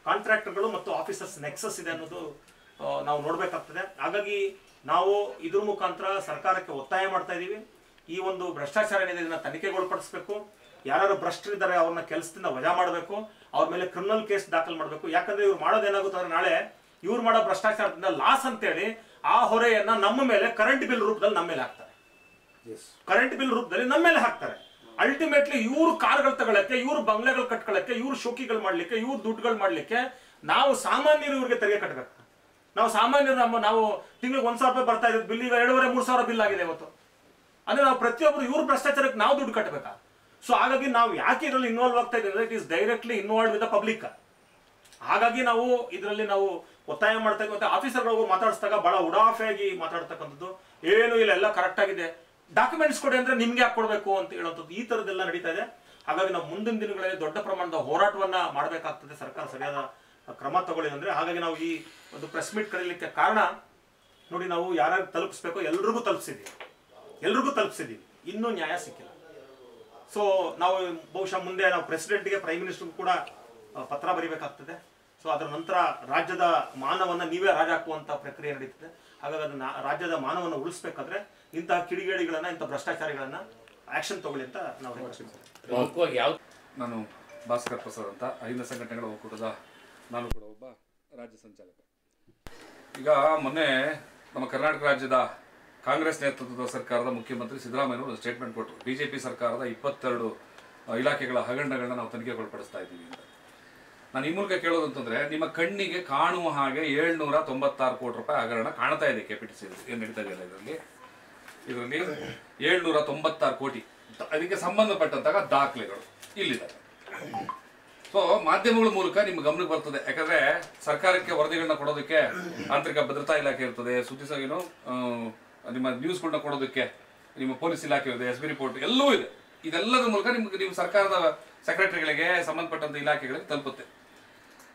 ಕಾಂಟ್ರಾಕ್ಟರ್ಗಳು ಮತ್ತು ಆಫೀಸರ್ಸ್ ನೆಕ್ಸಸ್ ಇದೆ ಅನ್ನೋದು ನಾವು ನೋಡ್ಬೇಕಾಗ್ತದೆ. ಹಾಗಾಗಿ ನಾವು ಇದ್ರ ಮುಖಾಂತರ ಸರ್ಕಾರಕ್ಕೆ ಒತ್ತಾಯ ಮಾಡ್ತಾ ಇದೀವಿ, ಈ ಒಂದು ಭ್ರಷ್ಟಾಚಾರ ಏನಿದೆ ಇದನ್ನ ತನಿಖೆಗೊಳಪಡಿಸಬೇಕು. ಯಾರು ಭ್ರಷ್ಟರಿದ್ದಾರೆ ಅವ್ರನ್ನ ಕೆಲಸದಿಂದ ವಜಾ ಮಾಡಬೇಕು, ಅವ್ರ ಮೇಲೆ ಕ್ರಿಮಿನಲ್ ಕೇಸ್ ದಾಖಲು ಮಾಡಬೇಕು. ಯಾಕಂದ್ರೆ ಇವ್ರು ಮಾಡೋದೇನಾಗುತ್ತೆ ಅಂದ್ರೆ ನಾಳೆ ಇವ್ರು ಮಾಡೋ ಭ್ರಷ್ಟಾಚಾರದಿಂದ ಲಾಸ್ ಅಂತೇಳಿ ಆ ಹೊರೆಯನ್ನ ನಮ್ಮ ಮೇಲೆ ಕರೆಂಟ್ ಬಿಲ್ ರೂಪದಲ್ಲಿ ನಮ್ಮ ಮೇಲೆ ಹಾಕ್ತಾರೆ. ಕರೆಂಟ್ ಬಿಲ್ ರೂಪದಲ್ಲಿ ನಮ್ಮ ಮೇಲೆ ಹಾಕ್ತಾರೆ. ಅಲ್ಟಿಮೇಟ್ಲಿ ಇವ್ರು ಕಾರ್ಗಳು ತಗೊಳಕ್ಕೆ, ಇವ್ರು ಬಂಗ್ಲೆಗಳು ಕಟ್ಕೊಳ್ಳಕ್ಕೆ, ಇವ್ರು ಶೋಕಿಗಳು ಮಾಡ್ಲಿಕ್ಕೆ, ಇವ್ರು ದುಡ್ಡುಗಳು ಮಾಡ್ಲಿಕ್ಕೆ ನಾವು ಸಾಮಾನ್ಯರು ಇವ್ರಿಗೆ ತೆರಿಗೆ ಕಟ್ಟಬೇಕು. ನಾವು ಸಾಮಾನ್ಯರು ನಾವು ತಿಂಗಳಿಗೆ 1,000 ರೂಪಾಯಿ ಬರ್ತಾ ಇದ್ದು ಬಿಲ್ ಈಗ 2,500-3,000 ಬಿಲ್ ಆಗಿದೆ ಇವತ್ತು. ಅಂದ್ರೆ ನಾವು ಪ್ರತಿಯೊಬ್ಬರು ಇವ್ರ ಭ್ರಷ್ಟಾಚಾರಕ್ಕೆ ನಾವು ದುಡ್ಡು ಕಟ್ಟಬೇಕಾ? ಸೊ ಹಾಗಾಗಿ ನಾವು ಯಾಕೆ ಇದರಲ್ಲಿ ಇನ್ವಾಲ್ವ್ ಆಗ್ತಾ ಇದ್ದೀವಿ ಅಂದ್ರೆ it is directly involve with the public. ಹಾಗಾಗಿ ನಾವು ಇದರಲ್ಲಿ ನಾವು ಒತ್ತಾಯ ಮಾಡ್ತಾ ಇದ್ದೀವಿ. ಮತ್ತೆ ಆಫೀಸರ್ಗಳು ಮಾತಾಡಿಸಿದಾಗ ಬಹಳ ಉಡಾಫೆಯಾಗಿ ಮಾತಾಡ್ತಕ್ಕಂಥದ್ದು, ಏನು ಇಲ್ಲ ಎಲ್ಲ ಕರೆಕ್ಟ್ ಆಗಿದೆ, ಡಾಕ್ಯುಮೆಂಟ್ಸ್ ಕೊಡಿ ಅಂದ್ರೆ ನಿಮ್ಗೆ ಯಾಕೆ ಕೊಡಬೇಕು ಅಂತ ಹೇಳುವಂಥದ್ದು, ಈ ತರದೆಲ್ಲ ನಡೀತಾ ಇದೆ. ಹಾಗಾಗಿ ನಾವು ಮುಂದಿನ ದಿನಗಳಲ್ಲಿ ದೊಡ್ಡ ಪ್ರಮಾಣದ ಹೋರಾಟವನ್ನ ಮಾಡಬೇಕಾಗ್ತದೆ. ಸರ್ಕಾರ ಸರಿಯಾದ ಕ್ರಮ ತಗೊಳ್ಳಿ ಅಂದ್ರೆ. ಹಾಗಾಗಿ ನಾವು ಈ ಒಂದು ಪ್ರೆಸ್ ಮೀಟ್ ಕರೀಲಿಕ್ಕೆ ಕಾರಣ ನೋಡಿ, ನಾವು ಯಾರ್ಯಾರು ತಲುಪಿಸ್ಬೇಕು ಎಲ್ರಿಗೂ ತಲುಪಿಸಿದೀವಿ, ಇನ್ನೂ ನ್ಯಾಯ ಸಿಕ್ಕಿಲ್ಲ. ಸೊ ನಾವು ಬಹುಶಃ ಮುಂದೆ ನಾವು ಪ್ರೆಸಿಡೆಂಟ್ಗೆ, ಪ್ರೈಮ್ ಮಿನಿಸ್ಟರ್ಗೂ ಕೂಡ ಪತ್ರ ಬರೀಬೇಕಾಗ್ತದೆ. ಸೊ ಅದರ ನಂತರ ರಾಜ್ಯದ ಮಾನವನ್ನ ನೀವೇ ರಾಜ ಹಾಕುವಂತ ಪ್ರಕ್ರಿಯೆ ನಡೀತದೆ. ಹಾಗಾಗಿ ಅದನ್ನ ರಾಜ್ಯದ ಮಾನವನ್ನ ಉಳಿಸ್ಬೇಕಾದ್ರೆ ಇಂತಹ ಕಿಡಿಗೇಡಿಗಳನ್ನ, ಇಂಥ ಭ್ರಷ್ಟಾಚಾರಿಗಳನ್ನ ಆಕ್ಷನ್ ತಗೊಳ್ಳಿ ಅಂತ ನಾವು ಹೇಳ್ತೀವಿ. ನಾನು ಭಾಸ್ಕರ್ ಪ್ರಸಾದ್ ಅಂತ, ಅಹಿಂದ ಸಂಘಟನೆಗಳ ಒಕ್ಕೂಟದ ನಾನು ಕೂಡ ಒಬ್ಬ ರಾಜ್ಯ ಸಂಚಾಲಕ. ಈಗ ಮೊನ್ನೆ ನಮ್ಮ ಕರ್ನಾಟಕ ರಾಜ್ಯದ ಕಾಂಗ್ರೆಸ್ ನೇತೃತ್ವದ ಸರ್ಕಾರದ ಮುಖ್ಯಮಂತ್ರಿ ಸಿದ್ದರಾಮಯ್ಯ ಒಂದು ಸ್ಟೇಟ್ಮೆಂಟ್ ಕೊಟ್ಟರು, BJP ಸರ್ಕಾರದ 22 ಇಲಾಖೆಗಳ ಹಗರಣಗಳನ್ನ ನಾವು ತನಿಖೆಗೊಳಪಡಿಸ್ತಾ ಇದ್ದೀವಿ ಅಂತ. ನಾನು ಈ ಮೂಲಕ ಕೇಳೋದಂತಂದ್ರೆ, ನಿಮ್ಮ ಕಣ್ಣಿಗೆ ಕಾಣುವ ಹಾಗೆ 796 ಕೋಟಿ ರೂಪಾಯಿ ಹಗರಣ ಕಾಣ್ತಾ ಇದೆ KPTC ಏನು ನಡೀತಾ ಇದೆಯಲ್ಲ, ಇದರಲ್ಲಿ 796 ಕೋಟಿ, ಅದಕ್ಕೆ ಸಂಬಂಧಪಟ್ಟಂತಹ ದಾಖಲೆಗಳು ಇಲ್ಲಿದ್ದಾರೆ. ಸೊ ಮಾಧ್ಯಮಗಳ ಮೂಲಕ ನಿಮ್ಮ ಗಮನಕ್ಕೆ ಬರ್ತದೆ. ಯಾಕಂದ್ರೆ ಸರ್ಕಾರಕ್ಕೆ ವರದಿಗಳನ್ನ ಕೊಡೋದಕ್ಕೆ ಆಂತರಿಕ ಭದ್ರತಾ ಇಲಾಖೆ ಇರ್ತದೆ, ಸುದ್ದಿ ನಿಮ್ಮ ನ್ಯೂಸ್ಗಳನ್ನ ಕೊಡೋದಕ್ಕೆ ನಿಮ್ಮ ಪೊಲೀಸ್ ಇಲಾಖೆ ಇದೆ, SB ರಿಪೋರ್ಟ್ ಎಲ್ಲವೂ ಇದೆ. ಇದೆಲ್ಲದರ ಮೂಲಕ ನಿಮ್ಮ ಸರ್ಕಾರದ ಸೆಕ್ರೆಟರಿಗಳಿಗೆ, ಸಂಬಂಧಪಟ್ಟಂತ ಇಲಾಖೆಗಳಿಗೆ ತಲುಪುತ್ತೆ.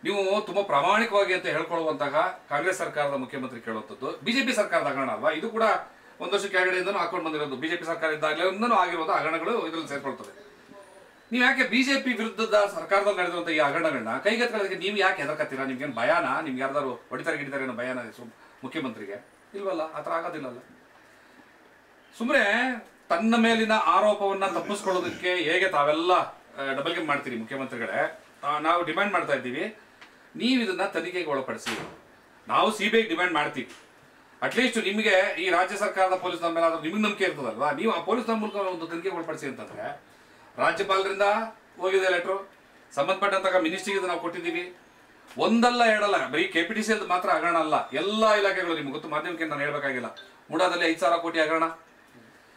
ನೀವು ತುಂಬಾ ಪ್ರಾಮಾಣಿಕವಾಗಿ ಅಂತ ಹೇಳ್ಕೊಳ್ಳುವಂತಹ ಕಾಂಗ್ರೆಸ್ ಸರ್ಕಾರದ ಮುಖ್ಯಮಂತ್ರಿ ಕೇಳುವಂಥದ್ದು BJP ಸರ್ಕಾರದ ಹಗರಣ ಅಲ್ವಾ? ಇದು ಕೂಡ 1 ವರ್ಷ ಕೆಳಗಡೆಯಿಂದನೂ ಹಾಕೊಂಡು ಬಂದಿರೋದು, BJP ಸರ್ಕಾರ ಇದ್ದಾಗಲಿಂದನೂ ಆಗಿರೋದು ಹಗರಣಗಳು ಇದರಲ್ಲಿ ಸೇರ್ಕೊಳ್ತದೆ. ನೀವು ಯಾಕೆ BJP ವಿರುದ್ಧದ ಸರ್ಕಾರದಲ್ಲಿ ನಡೆದಿರುವಂತಹ ಈ ಹಗರಣಗಳನ್ನ ಕೈಗೆತ್ತಿಕೊಳ್ಳೋದಕ್ಕೆ ನೀವು ಯಾಕೆ ಹೆದರ್ಕತ್ತೀರಾ? ನಿಮ್ಗೇನು ಭಯಾನ? ನಿಮ್ಗೆ ಯಾರ್ದಾರು ಹೊಡಿತಾರೆ ಅನ್ನೋ ಭಯಾನ ಮುಖ್ಯಮಂತ್ರಿಗೆ ಇಲ್ವಲ್ಲ? ಆ ಥರ ಆಗೋದಿಲ್ಲಲ್ಲ. ಸುಮ್ಮನೆ ತನ್ನ ಮೇಲಿನ ಆರೋಪವನ್ನ ತಪ್ಪಿಸ್ಕೊಳ್ಳೋದಕ್ಕೆ ಹೇಗೆ ತಾವೆಲ್ಲ ಡಬಲ್ ಗೇಮ್ ಮಾಡ್ತೀರಿ ಮುಖ್ಯಮಂತ್ರಿಗಳೇ. ನಾವು ಡಿಮ್ಯಾಂಡ್ ಮಾಡ್ತಾ ಇದ್ದೀವಿ, ನೀವು ಇದನ್ನ ತನಿಖೆಗೆ ಒಳಪಡಿಸಿ. ನಾವು CBI ಡಿಮ್ಯಾಂಡ್ ಮಾಡ್ತೀವಿ. ಅಟ್ಲೀಸ್ಟ್ ನಿಮಗೆ ಈ ರಾಜ್ಯ ಸರ್ಕಾರದ ಪೊಲೀಸ್ನವ್ರ ಮೇಲೆ ನಿಮ್ಗೆ ನಂಬಿಕೆ ಇರ್ತದಲ್ವಾ, ನೀವು ಆ ಪೊಲೀಸ್ನವ್ರ ಮೂಲಕ ಒಂದು ತನಿಖೆಗೆ ಒಳಪಡಿಸಿ ಅಂತಂದ್ರೆ, ರಾಜ್ಯಪಾಲರಿಂದ ಹೋಗಿದೆ ಲೆಟ್ರು, ಸಂಬಂಧಪಟ್ಟಂತಹ ಮಿನಿಸ್ಟ್ರಿಗೆ ನಾವು ಕೊಟ್ಟಿದ್ದೀವಿ, ಒಂದಲ್ಲ ಎರಡಲ್ಲ, ಬರೀ KPTC ಮಾತ್ರ ಹಗರಣ ಅಲ್ಲ, ಎಲ್ಲ ಇಲಾಖೆಗಳು ನಿಮ್ಗೆ ಗೊತ್ತು, ಮಾಧ್ಯಮಕ್ಕೆ ನಾನು ಹೇಳ್ಬೇಕಾಗಿಲ್ಲ. ಮುಡಾದಲ್ಲಿ 5,000 ಕೋಟಿ ಹಗರಣ,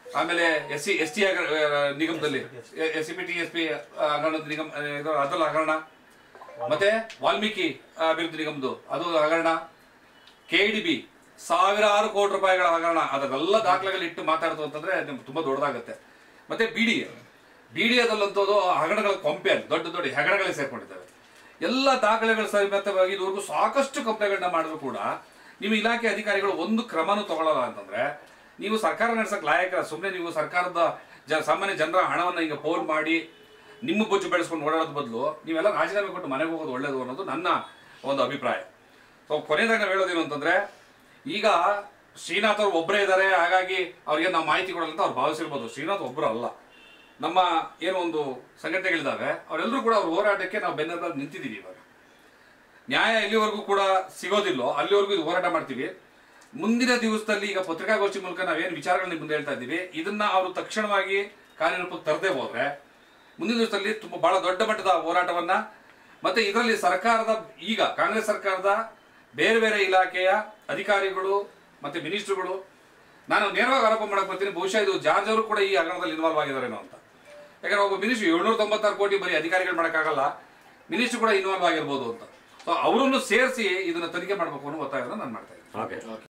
ಆಮೇಲೆ ST ನಿಗಮದಲ್ಲಿ SCPTSP ಹಗರಣದ ನಿಗಮ ಅದಲ್ಲ ಹಗರಣ, ಮತ್ತೆ ವಾಲ್ಮೀಕಿ ಅಭಿವೃದ್ಧಿ ನಿಗಮದ್ದು ಅದು ಹಗರಣ, KDB ಸಾವಿರಾರು ಕೋಟಿ ರೂಪಾಯಿಗಳ ಹಗರಣ, ಅದೆಲ್ಲ ದಾಖಲೆಗಳು ಇಟ್ಟು ಮಾತಾಡ್ತು ಅಂತಂದ್ರೆ ತುಂಬಾ ದೊಡ್ಡದಾಗುತ್ತೆ. ಮತ್ತೆ BDAದಲ್ಲಂತೂ ಹಗರಣಗಳ ಕೊಂಪೆ ದೊಡ್ಡ ದೊಡ್ಡ ಹಗರಣಗಳೇ ಸೇರ್ಕೊಂಡಿದ್ದಾವೆ. ಎಲ್ಲ ದಾಖಲೆಗಳು ಸರಿಬದ್ಧವಾಗಿ ಇದುವರೆಗೂ ಸಾಕಷ್ಟು ಕಂಪ್ಲೇಂಟ್ಗಳನ್ನ ಮಾಡಿದ್ರು ಕೂಡ ನಿಮ್ಮ ಇಲಾಖೆ ಅಧಿಕಾರಿಗಳು ಒಂದು ಕ್ರಮನೂ ತಗೊಳ್ಳಲ್ಲ ಅಂತಂದ್ರೆ ನೀವು ಸರ್ಕಾರ ನಡೆಸಕ್ ಲಾಯಕರ. ಸುಮ್ಮನೆ ನೀವು ಸರ್ಕಾರದ ಸಾಮಾನ್ಯ ಜನರ ಹಣವನ್ನು ಈಗ ಪೋಲ್ ಮಾಡಿ ನಿಮ್ಮ ಬೊಜ್ಜು ಬೆಳೆಸ್ಕೊಂಡು ಓಡಾಡೋದ್ ಬದಲು ನೀವೆಲ್ಲ ರಾಜೀನಾಮೆ ಕೊಟ್ಟು ಮನೆಗೆ ಹೋಗೋದು ಒಳ್ಳೇದು ಅನ್ನೋದು ನನ್ನ ಒಂದು ಅಭಿಪ್ರಾಯ. ಸೊ ಕೊನೆಯದಾಗ ನಾವು ಹೇಳೋದೇನು ಅಂತಂದ್ರೆ, ಈಗ ಶ್ರೀನಾಥ್ ಅವ್ರು ಒಬ್ಬರೇ ಇದ್ದಾರೆ, ಹಾಗಾಗಿ ಅವ್ರಿಗೆ ನಾವು ಮಾಹಿತಿ ಕೊಡಲ್ಲ ಅಂತ ಅವ್ರು ಭಾವಿಸಿರ್ಬೋದು. ಶ್ರೀನಾಥ್ ಒಬ್ಬರು ಅಲ್ಲ, ನಮ್ಮ ಏನೋ ಒಂದು ಸಂಘಟನೆಗಳಿದ್ದಾವೆ, ಅವರೆಲ್ಲರೂ ಕೂಡ ಅವ್ರ ಹೋರಾಟಕ್ಕೆ ನಾವು ಬೆನ್ನೆಲುಬಾಗಿ ನಿಂತಿದ್ದೀವಿ. ಇವಾಗ ನ್ಯಾಯ ಎಲ್ಲಿವರೆಗೂ ಕೂಡ ಸಿಗೋದಿಲ್ಲೋ ಅಲ್ಲಿವರೆಗೂ ಇದು ಹೋರಾಟ ಮಾಡ್ತೀವಿ. ಮುಂದಿನ ದಿವಸದಲ್ಲಿ ಈಗ ಪತ್ರಿಕಾಗೋಷ್ಠಿ ಮೂಲಕ ನಾವೇನು ವಿಚಾರಗಳನ್ನ ಮುಂದೆ ಹೇಳ್ತಾ ಇದ್ದೀವಿ, ಇದನ್ನ ಅವರು ತಕ್ಷಣವಾಗಿ ಕಾರ್ಯರೂಪಕ್ಕೆ ತರದೇ ಹೋದ್ರೆ ಮುಂದಿನ ದಿವಸದಲ್ಲಿ ತುಂಬಾ ಬಹಳ ದೊಡ್ಡ ಮಟ್ಟದ ಹೋರಾಟವನ್ನ, ಮತ್ತೆ ಇದರಲ್ಲಿ ಸರ್ಕಾರದ ಈಗ ಕಾಂಗ್ರೆಸ್ ಸರ್ಕಾರದ ಬೇರೆ ಬೇರೆ ಇಲಾಖೆಯ ಅಧಿಕಾರಿಗಳು ಮತ್ತೆ ಮಿನಿಸ್ಟ್ರುಗಳು, ನಾನು ನೇರವಾಗಿ ಆರೋಪ ಮಾಡಕ್ ಬರ್ತೀನಿ, ಬಹುಶಃ ಇದು ಜಾರ್ಜ್ ಅವರು ಕೂಡ ಈ ಹಗರಣದಲ್ಲಿ ಇನ್ವಾಲ್ವ್ ಆಗಿದ್ದಾರೇನೋ ಅಂತ. ಯಾಕಂದ್ರೆ ಒಬ್ಬ ಮಿನಿಸ್ಟ್ರು 796 ಕೋಟಿ ಬರೀ ಅಧಿಕಾರಿಗಳು ಮಾಡೋಕ್ಕಾಗಲ್ಲ, ಮಿನಿಸ್ಟ್ರು ಕೂಡ ಇನ್ವಾಲ್ವ್ ಆಗಿರ್ಬೋದು ಅಂತ. ಸೊ ಅವರನ್ನು ಸೇರಿಸಿ ಇದನ್ನ ತನಿಖೆ ಮಾಡಬೇಕು ಅನ್ನೋ ಒತ್ತಾಯವನ್ನು ನಾನು ಮಾಡ್ತಾ ಇದ್ದೀನಿ.